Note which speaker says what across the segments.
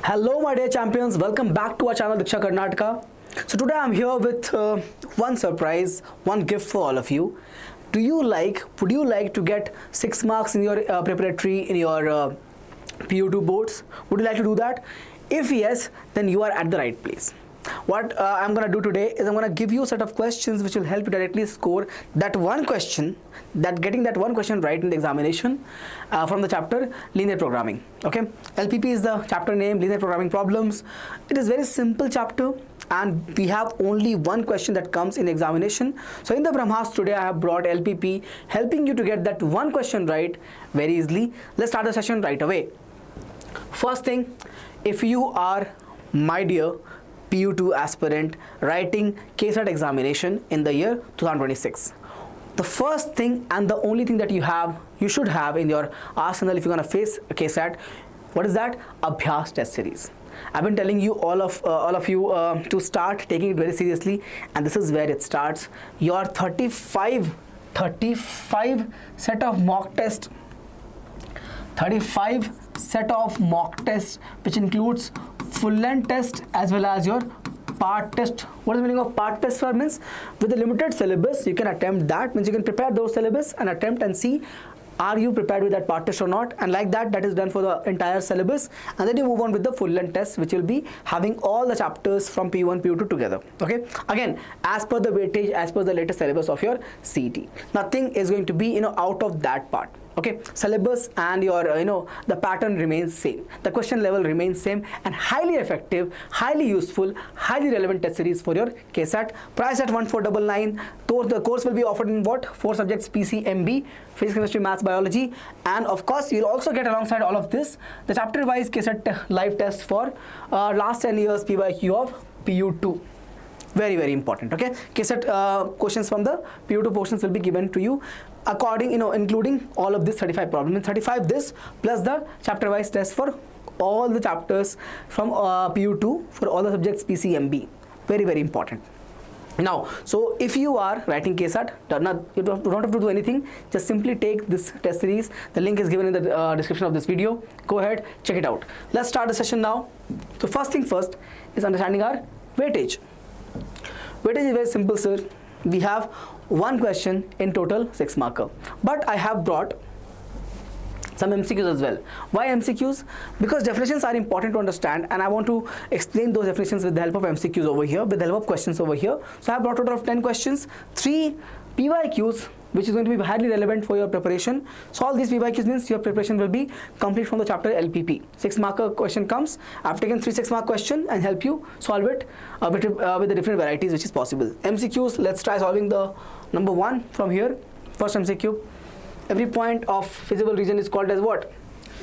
Speaker 1: Hello my dear champions, welcome back to our channel Deeksha Karnataka. So today I'm here with one surprise, one gift for all of you. Would you like to get 6 marks in your preparatory, in your PU2 boards? Would you like to do that? If yes, then you are at the right place. What I'm going to do today is I'm going to give you a set of questions which will help you directly score that one question, getting that one question right in the examination from the chapter linear programming. Okay, LPP is the chapter name, linear programming problems. It is very simple chapter and we have only one question that comes in examination. So in the Brahmastra today I have brought LPP, helping you to get that one question right very easily. Let's start the session right away. First thing, if you are, my dear PU2 aspirant writing KCET examination in the year 2026, the first thing and the only thing that you should have in your arsenal if you're going to face a KCET, what is that? ABHYAS test series. I've been telling you all of you to start taking it very seriously, and this is where it starts. Your 35 set of mock tests, 35 set of mock tests, which includes full length test as well as your part test. What is the meaning of part test? Means with a limited syllabus you can attempt that, means you can prepare those syllabus and attempt and see are you prepared with that part test or not, and like that is done for the entire syllabus, and then you move on with the full length test, which will be having all the chapters from PU1 PU2 together. Okay, again as per the weightage, as per the latest syllabus of your CET, nothing is going to be out of that part. Okay, syllabus and your the pattern remains same, the question level remains same, and highly effective, highly useful, highly relevant test series for your KCET. Price at 1499. The course will be offered in what? 4 subjects: PCMB, physics, chemistry, maths, biology, and of course you'll also get alongside all of this the chapter wise KCET live test for last 10 years PYQ of PU2. Very important. Okay, KCET questions from the PU2 portions will be given to you according, including all of this 35 problems, 35 this plus the chapter wise test for all the chapters from PU2 for all the subjects PCMB. Very important. Now, so if you are writing KCET, you don't have to do anything, just simply take this test series. The link is given in the description of this video. Go ahead, check it out. Let's start the session now. So first thing first is understanding our weightage. Weightage is very simple, sir. We have one question in total 6 marker, but I have brought some MCQs as well. Why MCQs? Because definitions are important to understand, and I want to explain those definitions with the help of MCQs over here, with the help of questions over here. So I have brought a total of 10 questions, 3 PYQs, which is going to be highly relevant for your preparation. Solve these PYQs means your preparation will be complete from the chapter LPP. 6 marker question comes. I've taken 3 6 mark question and help you solve it with the different varieties which is possible. MCQs, let's try solving the number 1 from here. First MCQ. Every point of feasible region is called as what?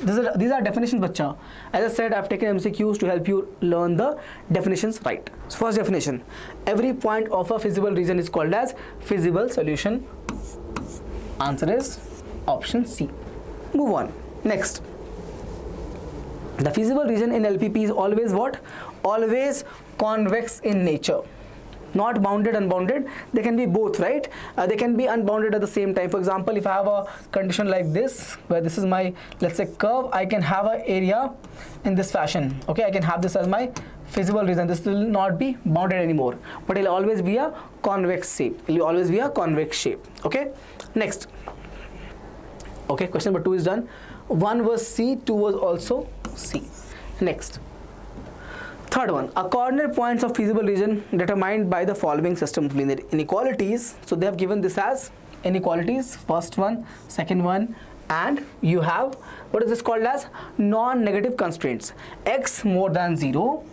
Speaker 1: These are definitions, bacha. As I said, I've taken MCQs to help you learn the definitions right. So first definition, every point of a feasible region is called as feasible solution. Answer is option C. Move on. Next, the feasible region in LPP is always what? Always convex in nature. Not bounded, unbounded. They can be both, right? They can be unbounded at the same time. For example, if I have a condition like this, where this is my, let's say, curve, I can have an area in this fashion. Okay, I can have this as my feasible region. This will not be bounded anymore, but it will always be a convex shape. It will always be a convex shape. Okay, next. Okay, question number 2 is done. 1 was C, 2 was also C. Next. Third one, a coordinate points of feasible region determined by the following system of linear inequalities. So they have given this as inequalities, first one, second one, and you have, what is this called as? Non-negative constraints. X more than 0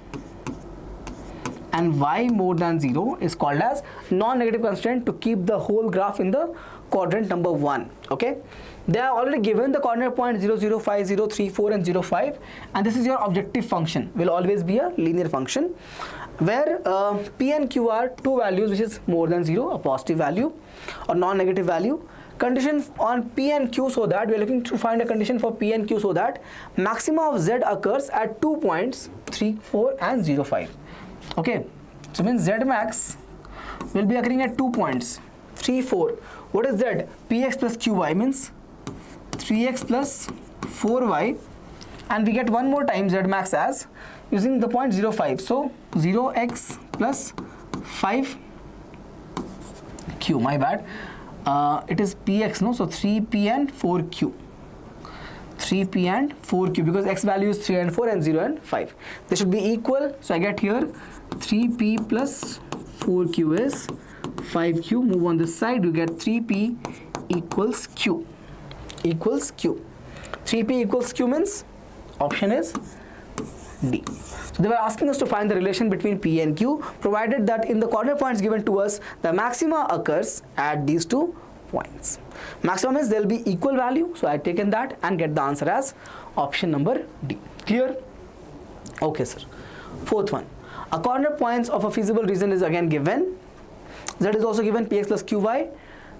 Speaker 1: and Y more than 0 is called as non-negative constraint to keep the whole graph in the quadrant number 1. Okay, they are already given the coordinate point 0, 0, 5, 0, 3, 4 and 0, 5, and this is your objective function, will always be a linear function where P and Q are 2 values which is more than 0, a positive value or non-negative value. Condition on P and Q, so that we are looking to find a condition for P and Q so that maxima of Z occurs at 2 points 3, 4 and 0, 5. Okay, so means Z max will be occurring at 2 points 3, 4. What is Z? Px plus Qy means 3x plus 4y, and we get one more time Z max as using the point 0.5. So 0x plus 5q, my bad. It is px, no? So 3p and 4q. 3p and 4q, because x value is 3 and 4 and 0 and 5. They should be equal. So I get here 3p plus 4q is 5q. Move on this side, you get 3p equals q. Equals q. 3p equals q means option is D. So they were asking us to find the relation between P and Q, provided that in the corner points given to us, the maxima occurs at these 2 points. Maximum is there will be equal value, so I have taken that and get the answer as option number D. Clear? Okay, sir. Fourth one. A corner points of a feasible region is again given. Z is also given, Px plus Qy.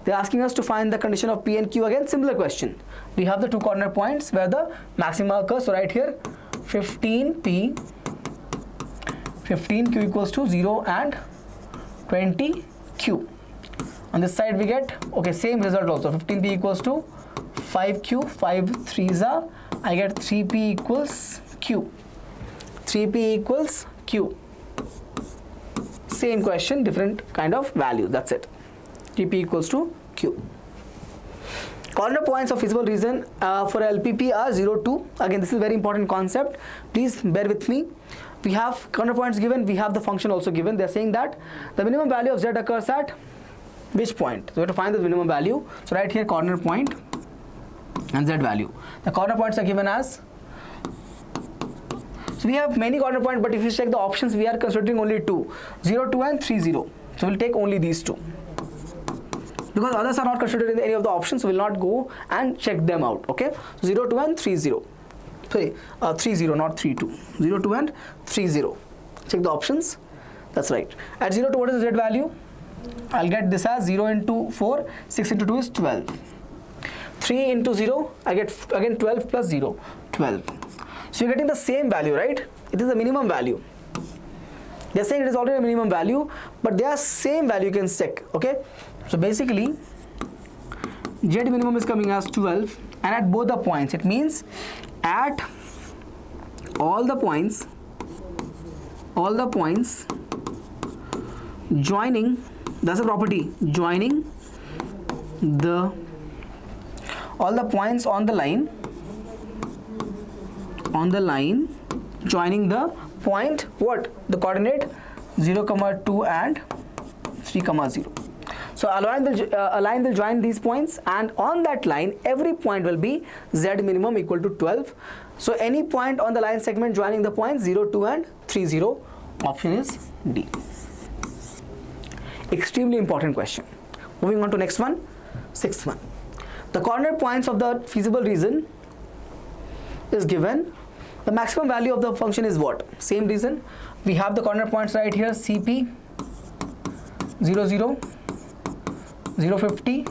Speaker 1: They are asking us to find the condition of P and Q. Again, similar question. We have the 2 corner points where the maxima occurs. So right here, 15P, 15Q equals to 0 and 20Q. On this side we get, okay, same result also. 15P equals to 5Q, 5 3s are, I get 3P equals Q. 3P equals Q. Same question, different kind of value. That's it. 3P equals to Q. Corner points of feasible region for LPP are 0, 2. Again, this is a very important concept. Please bear with me. We have corner points given. We have the function also given. They are saying that the minimum value of Z occurs at which point? So we have to find the minimum value. So right here, corner point and Z value. The corner points are given as. So we have many corner points, but if you check the options, we are considering only 2. 0, 2 and 3, 0. So we'll take only these 2. Because others are not considered in any of the options, so we'll not go and check them out. Okay, 0, 2 and 3, 0. Sorry, 3, 0, not 3, 2. 0, 2 and 3, 0. Check the options. That's right. At 0, 2, what is the Z value? I'll get this as 0 into 4. 6 into 2 is 12. 3 into 0, I get again 12 plus 0. 12. So you're getting the same value, right? It is the minimum value. They're saying it is already a minimum value, but they are same value you can check. Okay. So basically, Z minimum is coming as 12, and at both the points, it means at all the points joining, that's a property, joining all the points on the line, joining the point, what? The coordinate 0, 2 and 3, 0. So a line will join these points, and on that line, every point will be Z minimum equal to 12. So any point on the line segment joining the points 0, 2 and 3, 0. Option is D. Extremely important question. Moving on to next one, 6th one. The corner points of the feasible region is given. The maximum value of the function is what? Same reason. We have the corner points right here, CP 0, 0. 0, 50,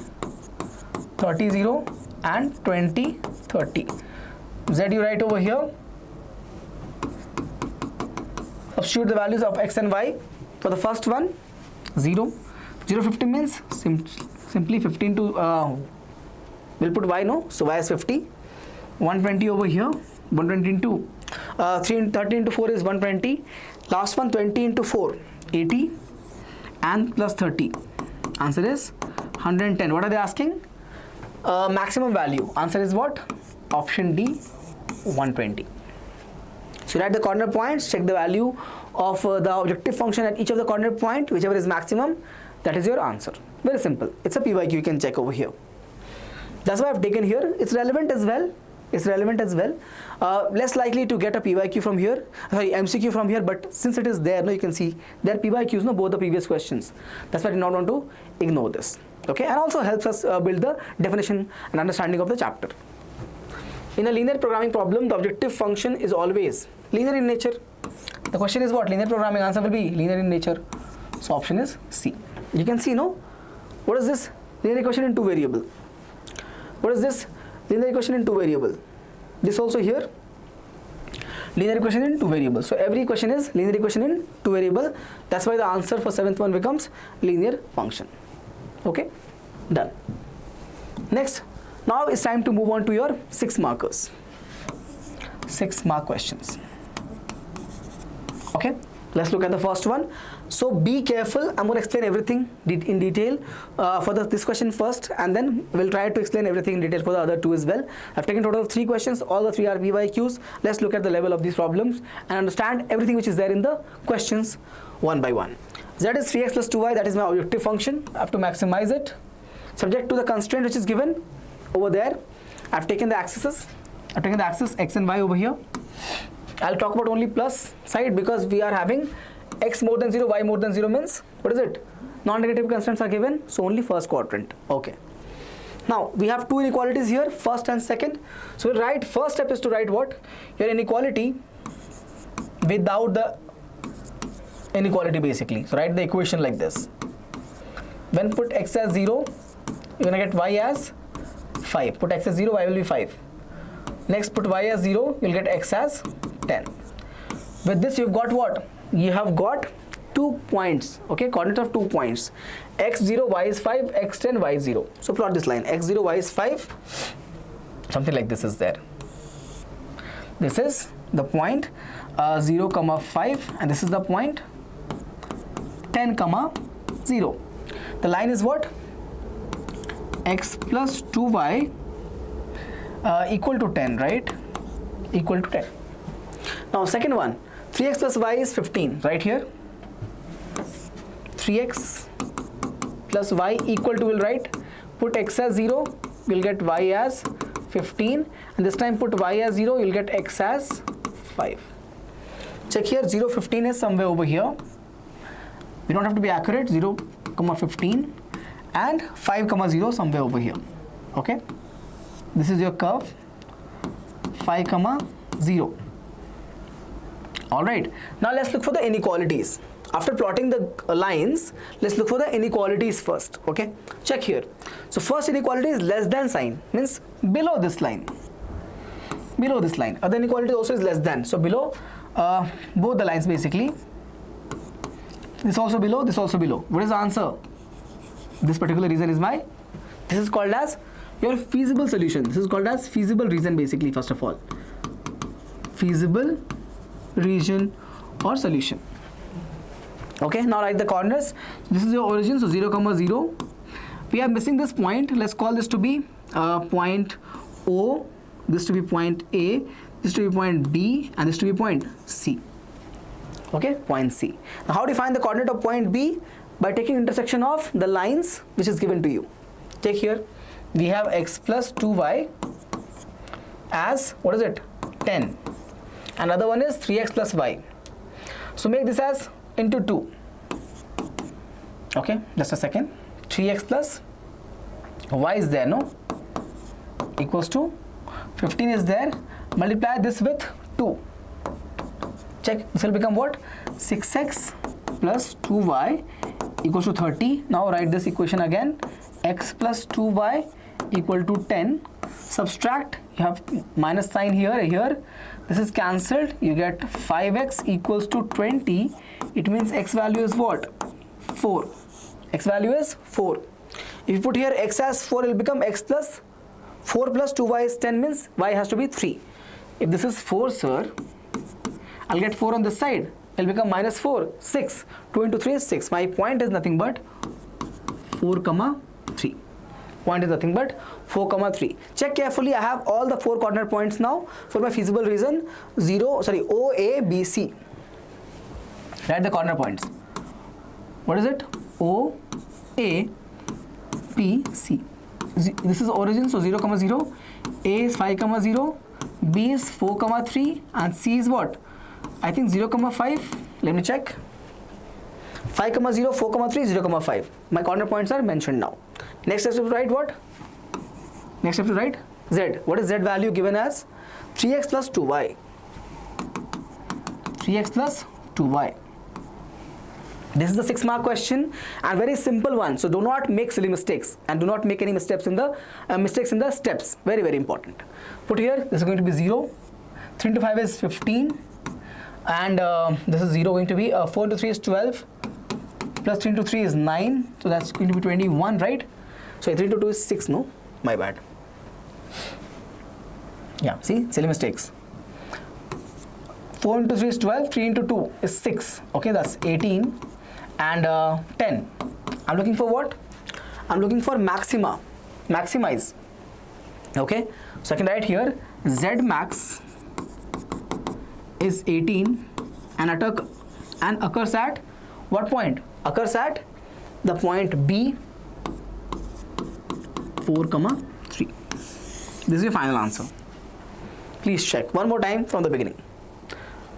Speaker 1: 30, 0 and 20, 30. Z you write over here. Substitute the values of x and y. For the first one, 0. 0, 50 means simply 15 to, we'll put y, no? So y is 50. 120 over here, 120 into, 30 into 4 is 120. Last one, 20 into 4, 80 and plus 30. Answer is 110. What are they asking? Maximum value. Answer is what? Option D, 120. So write the corner points, check the value of the objective function at each of the corner point, whichever is maximum, that is your answer. Very simple. It's a PYQ, you can check over here. That's why I've taken here. It's relevant as well. Less likely to get a PYQ from here, sorry, MCQ from here, but since it is there, no, you can see there are PYQs, no, both the previous questions. That's why I did not want to ignore this. Okay, and also helps us build the definition and understanding of the chapter. In a linear programming problem, the objective function is always linear in nature. The question is what? Linear programming. Answer will be linear in nature. So option is C. You can see, no? What is this? Linear equation in 2 variable. What is this? Linear equation in 2 variable. This also here. Linear equation in 2 variable. So every equation is linear equation in 2 variable. That's why the answer for 7th one becomes linear function. Okay, done. Next, now it's time to move on to your 6 markers. 6 mark questions. Okay, let's look at the first one. So be careful. I'm going to explain everything in detail for this question first, and then we'll try to explain everything in detail for the other two as well. I've taken a total of 3 questions. All the 3 are PYQs. Let's look at the level of these problems and understand everything which is there in the questions one by one. Z is 3x plus 2y. That is my objective function. I have to maximize it. Subject to the constraint which is given over there. I've taken the axes. I've taken the axis x and y over here. I'll talk about only plus side because we are having x more than 0, y more than 0 means, what is it? Non-negative constants are given, so only first quadrant. Okay. Now, we have 2 inequalities here, first and second. So, we'll write, first step is to write what? Your inequality without the inequality basically. So, write the equation like this. When put x as 0, you're going to get y as 5. Put x as 0, y will be 5. Next, put y as 0, you'll get x as 10. With this, you've got what? You have got 2 points, okay, coordinates of 2 points. x0, y is 5, x10, y is 0. So plot this line, x0, y is 5, something like this is there. This is the point 0, 5, and this is the point 10, 0. The line is what? X plus 2y equal to 10, right? Equal to 10. Now second one, 3x plus y is 15, right here. 3x plus y equal to, we'll write, put x as 0, we'll get y as 15, and this time put y as 0, you'll get x as 5. Check here, 0, 15 is somewhere over here. We don't have to be accurate, 0, 15, and 5, 0 somewhere over here. Okay, this is your curve, 5, 0. All right, now let's look for the inequalities. After plotting the lines, let's look for the inequalities first. Okay, check here. So first inequality is less than sign, means below this line. Below this line. Other inequality also is less than. So below both the lines basically. This also below, this also below. What is the answer? This particular reason is this is called as your feasible solution. This is called as feasible reason basically, first of all. Feasible region or solution. Okay, now write the corners. This is your origin, so 0, 0. We are missing this point. Let's call this to be point O, this to be point A, this to be point B, and this to be point C. Okay, point C. Now how do you find the coordinate of point B? By taking intersection of the lines which is given to you. Take here, we have x plus 2y as, what is it? 10. Another one is 3x plus y. So make this as into 2. Okay, just a second. 3x plus y is there, no? Equals to 15 is there. Multiply this with 2. Check, this will become what? 6x plus 2y equals to 30. Now write this equation again. X plus 2y equal to 10. Subtract, you have minus sign here. This is cancelled. You get 5x equals to 20. It means x value is what? 4. X value is 4. If you put here x as 4, it will become x plus 4 plus 2y is 10, means y has to be 3. If this is 4, sir, I'll get 4 on this side. It will become minus 4, 6. 2 into 3 is 6. My point is nothing but 4, 3. Point is nothing but 4, 3. Check carefully. I have all the 4 coordinate points now for my feasible reason. O, A, B, C. Write the coordinate points. What is it? O, A, B, C. This is origin, so 0, 0. A is 5, 0. B is 4, 3. And C is what? I think 0, 5. Let me check. 5, 0, 4, 3, 0, 5. My coordinate points are mentioned now. Next step to write what? Next step to write z. What is z value given as? 3x plus 2y. 3x plus 2y. This is the 6-mark question and very simple one. So do not make silly mistakes and do not make any mistakes in the steps. Very, very important. Put here, this is going to be 0. 3 into 5 is 15. And this is 0 going to be 4 into 3 is 12. Plus 3 into 3 is 9. So that's going to be 21, right? So 3 into 2 is 6, no? My bad. Yeah, see, silly mistakes. 4 into 3 is 12, 3 into 2 is 6. Okay, that's 18 and 10. I'm looking for what? I'm looking for maxima, maximize. Okay, so I can write here Z max is 18 and occurs at what point? Occurs at the point B, 4, 3. This is your final answer. Please check one more time from the beginning.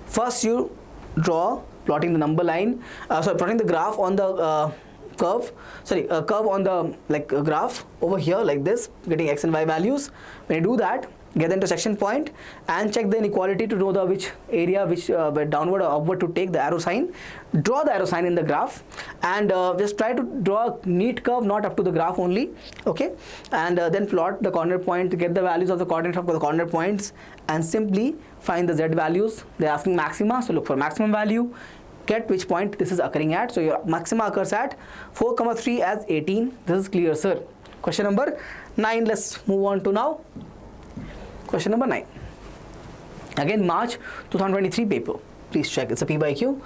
Speaker 1: First you draw plotting the number line, plotting the graph on the curve on the graph over here like this, getting x and y values. When you do that, get the intersection point and check the inequality to know the which area, where downward or upward to take the arrow sign. Draw the arrow sign in the graph and just try to draw a neat curve, not up to the graph only. Okay, and then plot the corner point to get the values of the coordinate of the corner points and simply find the z values. They're asking maxima, so look for maximum value, get which point this is occurring at. So your maxima occurs at 4, 3 as 18. This is clear, sir. Question number 9. Let's move on to now. Question number 9. Again, March 2023 paper. Please check. It's a P by Q.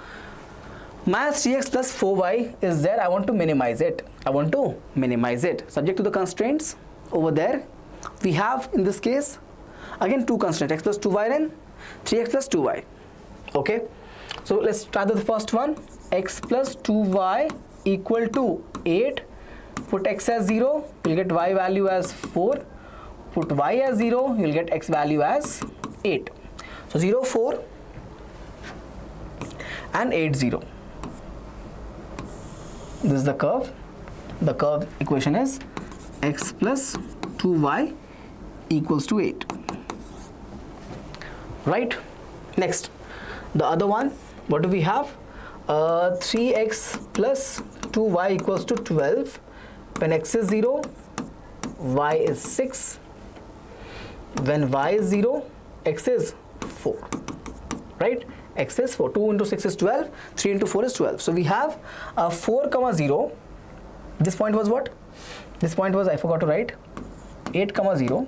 Speaker 1: Minus 3x plus 4y is there. I want to minimize it. Subject to the constraints over there. We have in this case again two constraints, x plus 2y and 3x plus 2y. Okay. So let's try the first one. X plus 2y equal to 8. Put x as 0. You'll get y value as 4. Put y as 0, you'll get x value as 8. So 0, 4 and 8, 0. This is the curve. The curve equation is x plus 2y equals to 8. Right? Next, the other one, what do we have? 3x plus 2y equals to 12. When x is 0, y is 6. When y is 0, x is 4, right? X is 4. 2 into 6 is 12. 3 into 4 is 12. So we have 4, 0. This point was what? This point was, I forgot to write, 8, 0.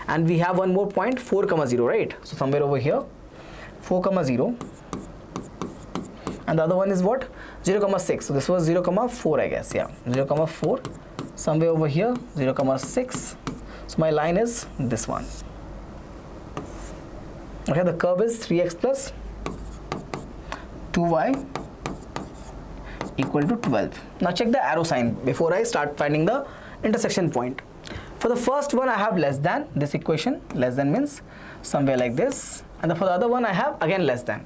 Speaker 1: And we have one more point, 4, 0, right? So somewhere over here, 4, 0. And the other one is what? 0, 6. So this was 0, 4, I guess. Yeah, 0, 4. Somewhere over here, 0, 6. So my line is this one. Okay, the curve is 3x plus 2y equal to 12. Now check the arrow sign before I start finding the intersection point. For the first one, I have less than this equation. Less than means somewhere like this. And for the other one, I have again less than.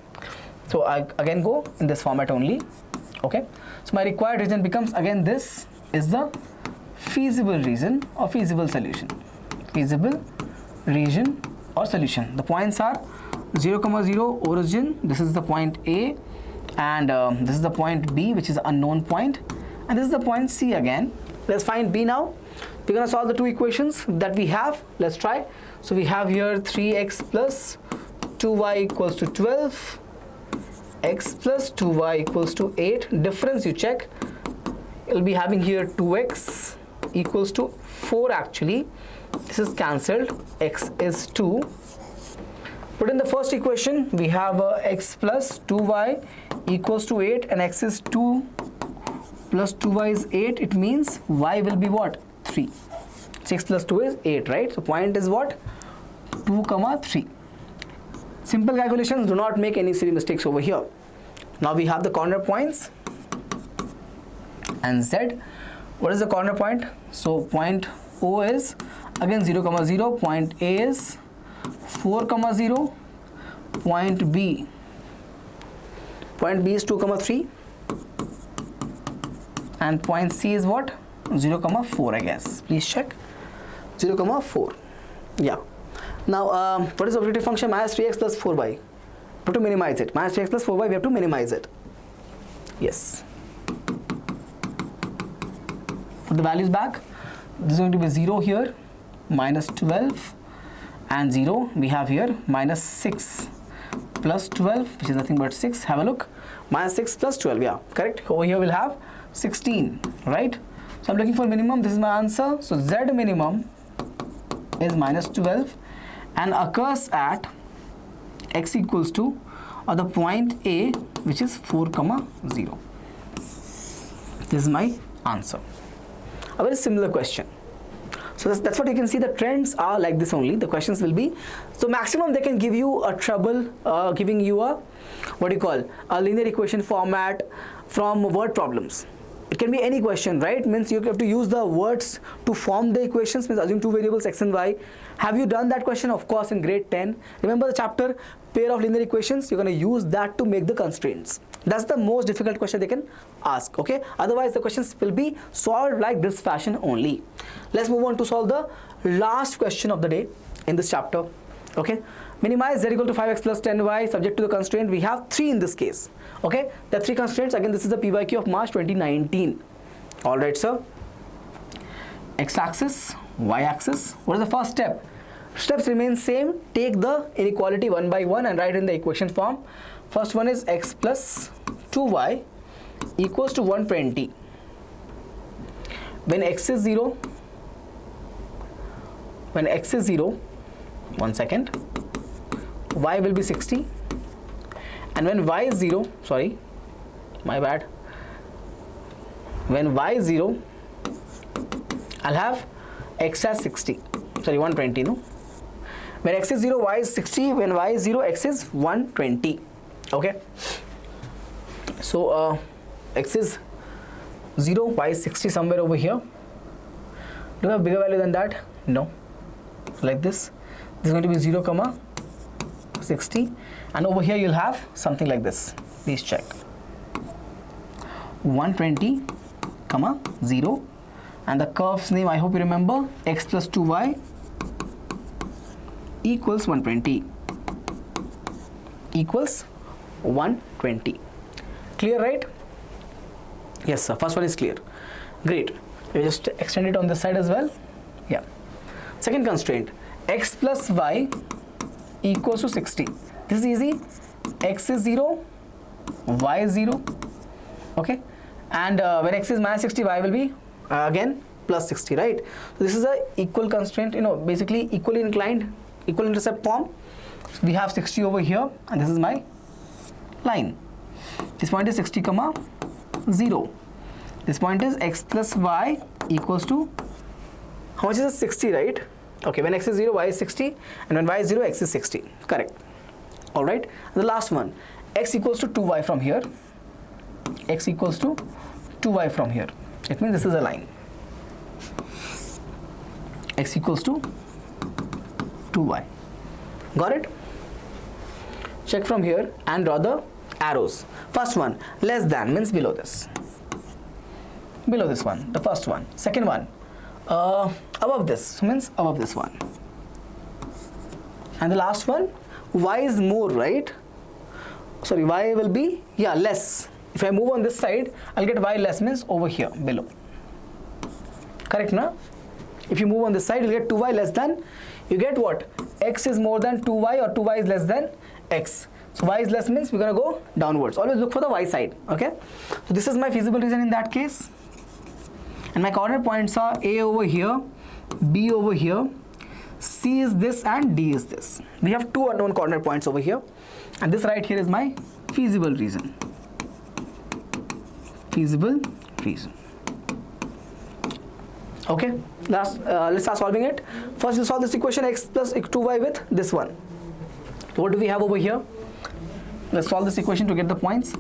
Speaker 1: So I again go in this format only. Okay. So my required region becomes again this is the feasible region or feasible solution. Feasible region or solution. The points are 0, 0 origin. This is the point A, and this is the point B, which is an unknown point, and this is the point C again. Let's find B now. We're going to solve the two equations that we have. Let's try. So we have here 3x plus 2y equals to 12. X plus 2y equals to 8. Difference you check. You'll be having here 2x equals to 4 actually. This is cancelled. X is 2. Put in the first equation. We have x plus 2y equals to 8 and x is 2 plus 2y is 8. It means y will be what? 3. 6 plus 2 is 8, right? So point is what? 2, 3. Simple calculations. Do not make any silly mistakes over here. Now we have the corner points and Z. What is the corner point? So point O is again 0, 0. Point A is 4, 0. Point B. Point B is 2, 3. And point C is what? 0, 4, I guess. Please check. 0, 4. Yeah. Now, what is the objective function? Minus 3x plus 4y. We have to minimize it. Minus 3x plus 4y, we have to minimize it. Yes. Put the values back. This is going to be 0 here, minus 12, and 0. We have here minus 6 plus 12, which is nothing but 6. Have a look. Minus 6 plus 12, yeah, correct. Over here we'll have 16, right? So I'm looking for minimum. This is my answer. So Z minimum is minus 12 and occurs at x equals to, or the point A, which is 4, 0. This is my answer. A very similar question. So that's what you can see. The trends are like this only. The questions will be, so maximum they can give you a trouble giving you a, what do you call, a linear equation format from word problems. It can be any question, right? Means you have to use the words to form the equations, means assume two variables x and y. Have you done that question? Of course, in grade 10. Remember the chapter, pair of linear equations? You're going to use that to make the constraints. That's the most difficult question they can ask, okay? Otherwise, the questions will be solved like this fashion only. Let's move on to solve the last question of the day in this chapter, okay? Minimize z equal to 5x plus 10y subject to the constraint. We have 3 in this case, okay? The 3 constraints. Again, this is the PYQ of March 2019. All right, sir. X-axis, y-axis. What is the first step? Steps remain same. Take the inequality one by one and write in the equation form. First one is x plus 2y equals to 120. When x is 0, one second, y will be 60, and when y is 0, sorry, my bad, when y is 0, I'll have x as 60, sorry, 120, no? When x is 0, y is 60, when y is 0, x is 120, okay? So, x is 0, y is 60 somewhere over here. Do you have a bigger value than that? No. Like this. This is going to be 0, 60, and over here you'll have something like this. Please check. 120, 0, and the curve's name, I hope you remember, x plus 2y equals 120. Equals 120. Clear, right? Yes, sir. First one is clear. Great. We just extend it on this side as well. Yeah. Second constraint, x plus y equals to 60. This is easy. X is 0, y is 0, okay? And when x is minus 60, y will be again plus 60, right? So this is a equal constraint, basically equally inclined, equal intercept form. So we have 60 over here, and this is my line. This point is 60, 0. This point is x plus y equals to, how much is it? 60, right? Okay, when x is 0, y is 60, and when y is 0, x is 60. Correct. All right. The last one, x equals to 2y from here. X equals to 2y from here. It means this is a line. X equals to 2y. Got it? Check from here and draw the arrows. First one, less than, means below this. Below this one, the first one. Second one, above this, means above this one. And the last one, y is more, right? Sorry, y will be, yeah, less. If I move on this side, I'll get y less, means over here, below. Correct, na? If you move on this side, you'll get 2y less than, you get what? X is more than 2y, or 2y is less than x. So y is less means we're going to go downwards. Always look for the y side, okay? So this is my feasible reason in that case. And my coordinate points are A over here, B over here, C is this, and D is this. We have two unknown coordinate points over here. And this right here is my feasible reason. Feasible reason. Okay, let's start solving it. First we'll solve this equation x plus 2y with this one. What do we have over here? Let's solve this equation to get the points.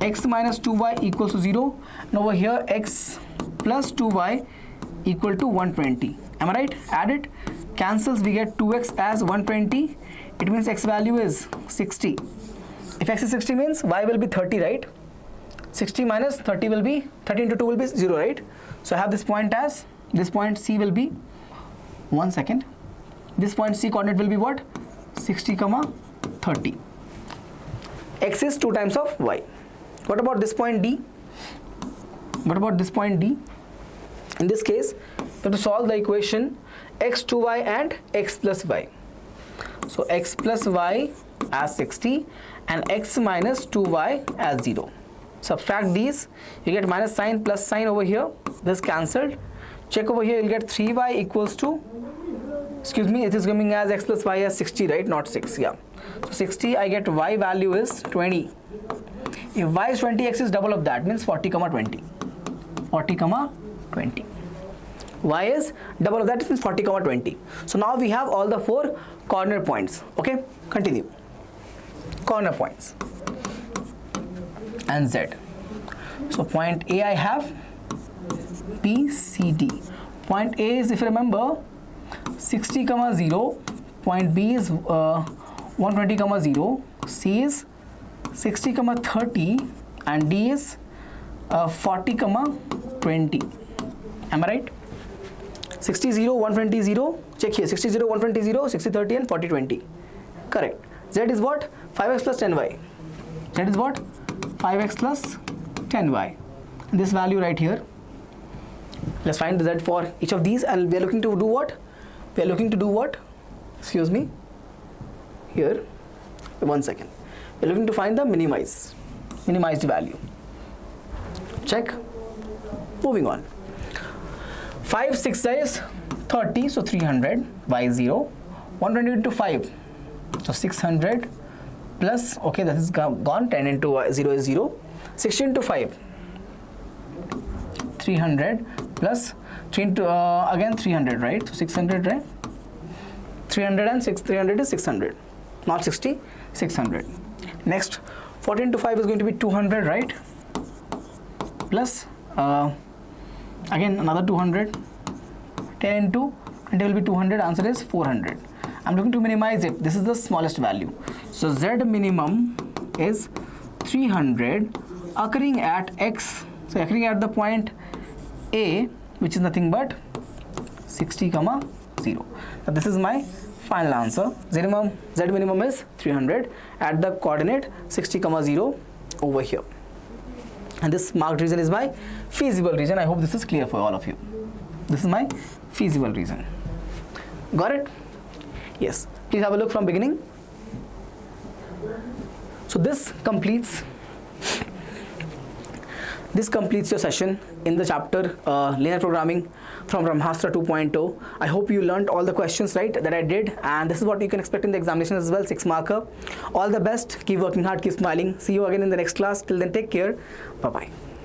Speaker 1: X minus 2y equals to 0. And over here x plus 2y equal to 120. Am I right? Add it. Cancels, we get 2x as 120. It means x value is 60. If x is 60 means y will be 30, right? 60 minus 30 will be, 30 into 2 will be 0, right? So I have this point as, this point C will be, 1 second. This point C coordinate will be what? 60, 30. X is 2 times of y. What about this point D? What about this point D? In this case, we have to solve the equation x 2y and x plus y. So x plus y as 60 and x minus 2y as 0. Subtract these, you get minus sign plus sign over here. This cancelled. Check over here, you'll get 3y equals to, excuse me, it is coming as x plus y as 60, right? Not 6, yeah. So 60, I get y value is 20. If y is 20, x is double of that, means 40, 20. 40, 20. Y is double of that, means 40, 20. So now we have all the 4 corner points. Okay, continue. Corner points and Z. So point A I have B, C, D. Point A is, if you remember, 60, 0. Point B is 120, 0. C is 60, 30. And D is 40, 20. Am I right? 60, 0, 120, 0. Check here. 60, 0, 120, 0, 60, 30 and 40, 20. Correct. Z is what? 5x plus 10y. Z is what? 5x plus 10y. This value right here. Let's find the Z for each of these, and we are looking to do what? We are looking to do what? Excuse me. Here. 1 second. We are looking to find the minimized value. Check. Moving on. 5, 6 is 30, so 300. Y is 0. 120 into 5. So 600 plus, okay, that is gone. 10 into 0 is 0. 60 into 5. 300 plus 3 into again 300, right? So 600, right? 300 and 300 is 600. Not 60, 600. Next, 40 into 5 is going to be 200, right? Plus again another 200. 10 into 20 will be 200. Answer is 400. I'm looking to minimize it. This is the smallest value. So Z minimum is 300 occurring at X. So occurring at the point A, which is nothing but 60, 0. Now this is my final answer. Z minimum is 300 at the coordinate 60, 0 over here. And this marked region is my feasible region. I hope this is clear for all of you. This is my feasible region. Got it? Yes. Please have a look from beginning. So this completes your session in the chapter linear programming from Brahmastra 2.0. I hope you learned all the questions right that I did, and this is what you can expect in the examination as well, 6 marker. All the best. Keep working hard, keep smiling. See you again in the next class. Till then, take care. Bye bye.